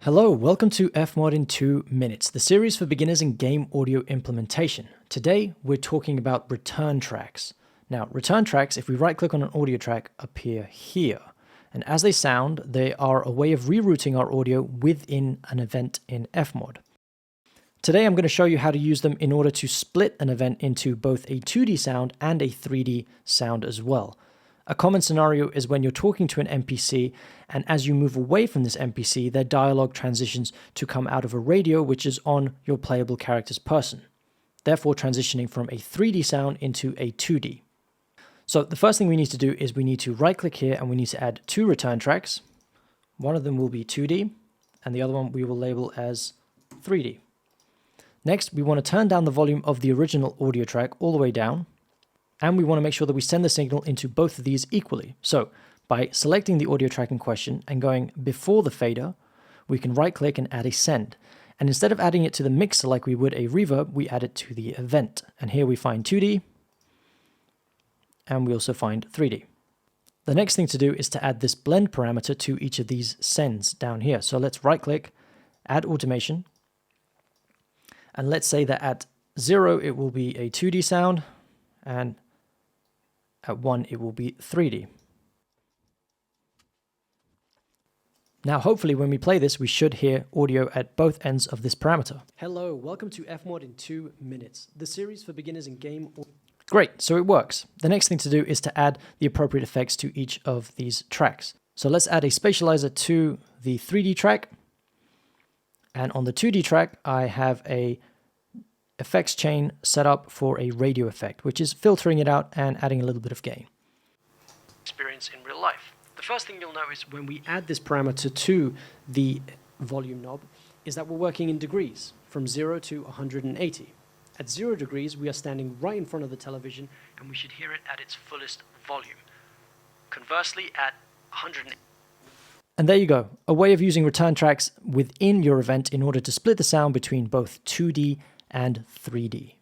Hello, welcome to Fmod in 2 minutes, the series for beginners in game audio implementation. Today, we're talking about return tracks. Now, return tracks, if we right-click on an audio track, appear here. And as they sound, they are a way of rerouting our audio within an event in Fmod. Today, I'm going to show you how to use them in order to split an event into both a 2D sound and a 3D sound as well. A common scenario is when you're talking to an NPC, and as you move away from this NPC, their dialogue transitions to come out of a radio which is on your playable character's person, therefore transitioning from a 3D sound into a 2D. So the first thing we need to do is we need to right-click here and we need to add 2 return tracks. One of them will be 2D, and the other one we will label as 3D. Next, we want to turn down the volume of the original audio track all the way down. And we want to make sure that we send the signal into both of these equally. So by selecting the audio track in question and going before the fader, we can right click and add a send. And instead of adding it to the mixer like we would a reverb, we add it to the event. And here we find 2D, and we also find 3D. The next thing to do is to add this blend parameter to each of these sends down here. So let's right click, add automation. And let's say that at 0, it will be a 2D sound, and at 1, it will be 3D. Now, hopefully, when we play this, we should hear audio at both ends of this parameter. Hello, welcome to Fmod in 2 minutes, the series for beginners in game audio. Great, so it works. The next thing to do is to add the appropriate effects to each of these tracks. So let's add a spatializer to the 3D track. And on the 2D track, I have a effects chain set up for a radio effect, which is filtering it out and adding a little bit of gain. Experience in real life. The first thing you'll notice when we add this parameter to the volume knob is that we're working in degrees, from 0 to 180. At 0 degrees, we are standing right in front of the television, and we should hear it at its fullest volume. Conversely, at 180. And there you go, a way of using return tracks within your event in order to split the sound between both 2D and 3D.